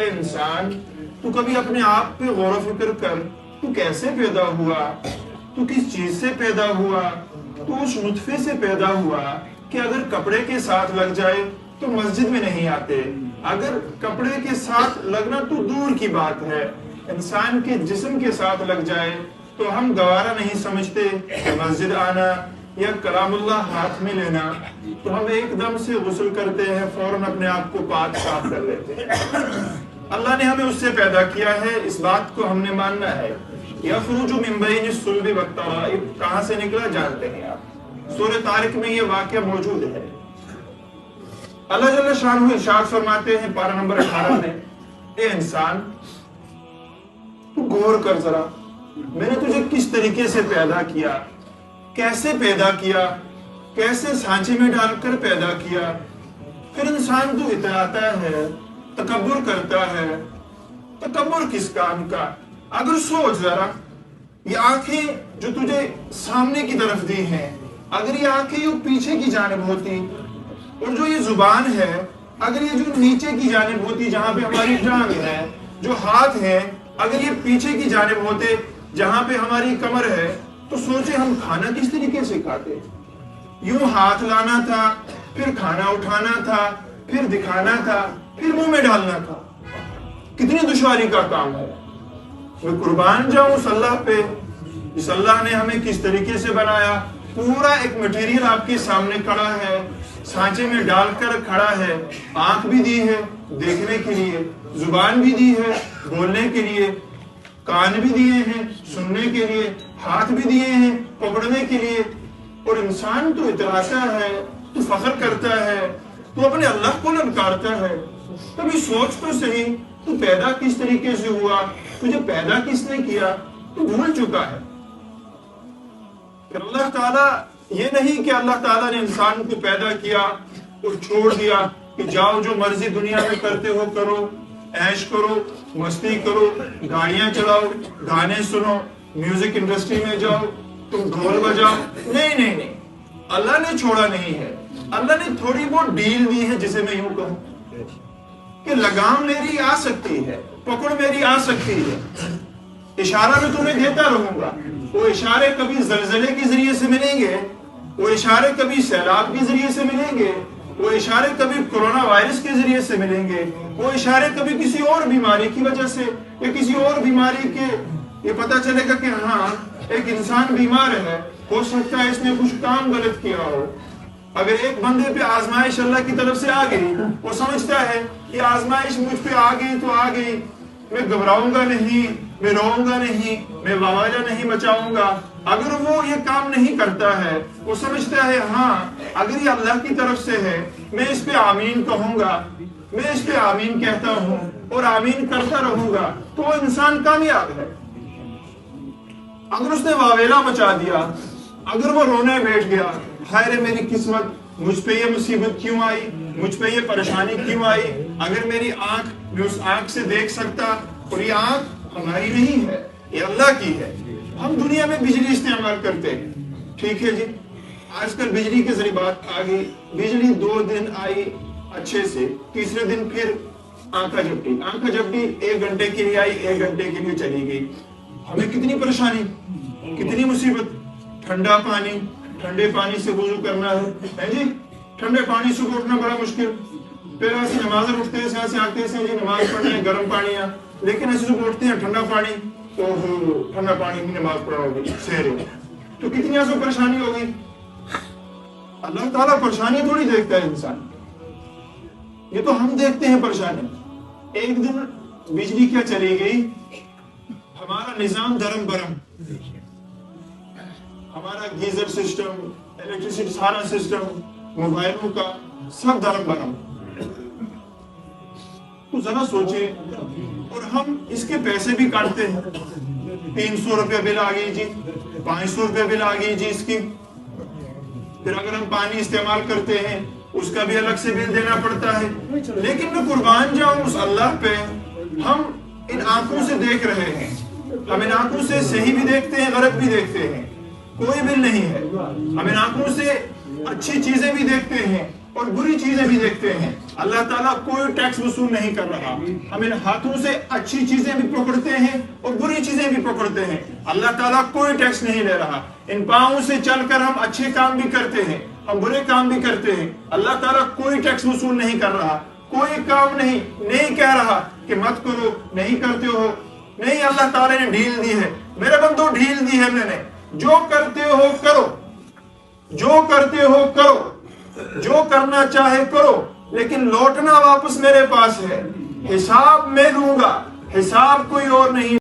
اے انسان، تو کبھی اپنے آپ پہ غور و فکر کر، تو کیسے پیدا ہوا، تو کس چیز سے پیدا ہوا؟ تو اس نطفے سے پیدا ہوا کہ اگر کپڑے کے ساتھ لگ جائے تو مسجد میں نہیں آتے، اگر کپڑے کے ساتھ لگنا تو دور کی بات ہے، انسان کے جسم کے ساتھ لگ جائے تو ہم گوارا نہیں سمجھتے کہ مسجد آنا یا کلام اللہ ہاتھ میں لینا، تو ہم ایک دم سے غسل کرتے ہیں، فوراً اپنے آپ کو پاک صاف کر لیتے ہیں۔ اللہ نے ہمیں اس سے پیدا کیا ہے، اس بات کو ہم نے ماننا ہے۔ یخرج من بین الصلب والترائب کہاں سے نکلا جانتے ہیں آپ، سورہ طارق میں یہ واقعہ موجود ہے۔ اللہ جل شانہ ارشاد فرماتے ہیں پارہ نمبر 18 میں، اے انسان تو غور کر ذرا، میں نے تجھے کس طریقے سے پیدا کیا، کیسے پیدا کیا، کیسے سانچے میں ڈال کر پیدا کیا۔ پھر انسان تو اتراتا ہے، تکبر کرتا ہے۔ تکبر کس کام کا؟ اگر سوچ ذرا، یہ آنکھیں جو تجھے سامنے کی طرف دی ہیں، اگر یہ آنکھیں یہ پیچھے کی جانب ہوتی، اور جو یہ زبان ہے اگر یہ جو نیچے کی جانب ہوتی جہاں پہ ہماری ٹانگ ہے، جو ہاتھ ہیں اگر یہ پیچھے کی جانب ہوتے جہاں پہ ہماری کمر ہے، تو سوچے ہم کھانا کس طریقے سے کھاتے؟ یوں ہاتھ لانا تھا، پھر کھانا اٹھانا تھا، پھر دکھانا تھا، پھر منہ میں ڈالنا تھا۔ کتنی دشواری کا کام ہے۔ میں قربان جاؤں اس اللہ پہ جس اللہ نے ہمیں کس طریقے سے بنایا، پورا ایک مٹیریل آپ کے سامنے کھڑا ہے، سانچے میں ڈال کر کھڑا ہے، آنکھ بھی دی ہے دیکھنے کے لیے، زبان بھی دی ہے بولنے کے لیے، کان بھی دیے ہیں سننے کے لیے، ہاتھ بھی دیے ہیں پکڑنے کے لیے، اور انسان تو اتراتا ہے، تو فخر کرتا ہے، تو اپنے اللہ کو للکارتا ہے۔ کبھی سوچ تو صحیح، تو پیدا کس طریقے سے ہوا، تجھے پیدا کس نے کیا، تو بھول چکا ہے۔ پھر اللہ تعالیٰ یہ نہیں کہ اللہ تعالیٰ نے انسان کو پیدا کیا اور چھوڑ دیا کہ جاؤ جو مرضی دنیا میں کرتے ہو کرو، عیش کرو، مستی کرو، گاڑیاں چلاؤ، گانے سنو، میوزک انڈسٹری میں جاؤ، تم ڈھول بجاؤ۔ نہیں نہیں نہیں، اللہ نے چھوڑا نہیں ہے۔ اللہ نے تھوڑی بہت ڈیل دی ہے، جسے میں یوں کہوں کہ لگام میری آ سکتی ہے، پکڑ میری آ سکتی ہے، اشارہ میں تمہیں دیتا رہوں گا۔ وہ اشارے کبھی زلزلے کے ذریعے سے ملیں گے، وہ اشارے کبھی سیلاب کے ذریعے سے ملیں گے، وہ اشارے کبھی کورونا وائرس کے ذریعے سے ملیں گے، وہ اشارے کبھی کسی اور بیماری کی وجہ سے یا کسی اور بیماری کے یہ پتہ چلے گا کہ ہاں ایک انسان بیمار ہے، ہو سکتا ہے اس نے کچھ کام غلط کیا ہو۔ اگر ایک بندے پہ آزمائش اللہ کی طرف سے آ گئی، وہ سمجھتا ہے کہ آزمائش مجھ پہ آ گئی تو آ گئی، میں گھبراؤں گا نہیں، میں روؤں گا نہیں، میں واویلا نہیں مچاؤں گا۔ اگر وہ یہ کام نہیں کرتا ہے، وہ سمجھتا ہے ہاں اگر یہ اللہ کی طرف سے ہے، میں اس پہ آمین کہوں گا، میں اس پہ آمین کہتا ہوں اور آمین کرتا رہوں گا، تو وہ انسان کامیاب ہے۔ اگر اس نے واویلا مچا دیا، اگر وہ رونے بیٹھ گیا، ہائے رے میری قسمت، مجھ پہ یہ مصیبت کیوں آئی، مجھ پہ یہ پریشانی کیوں آئی، اگر میری آنکھ میں اس آنکھ سے دیکھ سکتا، اور یہ آنکھ ہماری نہیں ہے، یہ اللہ کی ہے۔ ہم دنیا میں بجلی استعمال کرتے ہیں، ٹھیک ہے جی، آج کل بجلی کے ذریعے بات آ گئی، بجلی 2 دن آئی اچھے سے، تیسرے دن پھر آنکھا جھپٹی 1 گھنٹے کے لیے آئی، 1 گھنٹے کے لیے چلی گئی۔ ہمیں کتنی پریشانی، کتنی مصیبت، ٹھنڈا پانی، ٹھنڈے پانی سے وضو کرنا ہے جی، ٹھنڈے پانی سے اٹھنا بڑا مشکل، پھر ایسے نماز اٹھتے ہیں، ایسے آتے ہیں جی نماز پڑھنے ہیں، گرم پانی ہے، لیکن ایسے صبح اٹھتے ہیں ٹھنڈا پانی، تو ٹھنڈا پانی میں نماز پڑھا ہوگی سحر، تو کتنی ایسے پریشانی ہوگی۔ اللہ تعالیٰ پریشانی تھوڑی دیکھتا ہے انسان، یہ تو ہم دیکھتے ہیں پریشانی۔ ایک دن بجلی کیا چلی گئی، ہمارا نظام درم برم، ہمارا گیزر سسٹم، الیکٹریسٹی سارا سسٹم، موبائلوں کا سب درم برم۔ تو ذرا سوچیں، اور ہم اس کے پیسے بھی کاٹتے ہیں، 300 روپے بل آ گئی جی، 500 روپے بل آ گئی جی اس کی، پھر اگر ہم پانی استعمال کرتے ہیں اس کا بھی الگ سے بل دینا پڑتا ہے۔ لیکن میں قربان جاؤں اس اللہ پہ، ہم ان آنکھوں سے دیکھ رہے ہیں، ہم ان آنکھوں سے صحیح بھی دیکھتے ہیں غلط بھی دیکھتے ہیں، کوئی بل نہیں ہے، ہم ان آنکھوں سے اچھی چیزیں بھی دیکھتے ہیں اور بری چیزیں بھی دیکھتے ہیں. اللہ تعالیٰ کوئی ٹیکس وصول نہیں کر رہا. ہم ان ہاتھوں سے اچھی چیزیں بھی پکڑتے ہیں اور بری چیزیں بھی پکڑتے ہیں. اللہ تعالیٰ کوئی ٹیکس نہیں لے رہا. ان پاؤں سے چل کر ہم اچھے کام بھی کرتے ہیں, ہم برے کام بھی کرتے ہیں. اللہ تعالیٰ کوئی ٹیکس وصول نہیں کر رہا. کوئی کام نہیں کہہ رہا کہ مت کرو, نہیں کرتے ہو. نہیں, اللہ تعالیٰ نے ڈھیل دی ہے. میرے بندو, ڈھیل دی ہے میں نے. جو کرتے ہو کرو, جو کرتے ہو کرو, جو کرنا چاہے کرو, لیکن لوٹنا واپس میرے پاس ہے. حساب میں لوں گا, حساب کوئی اور نہیں.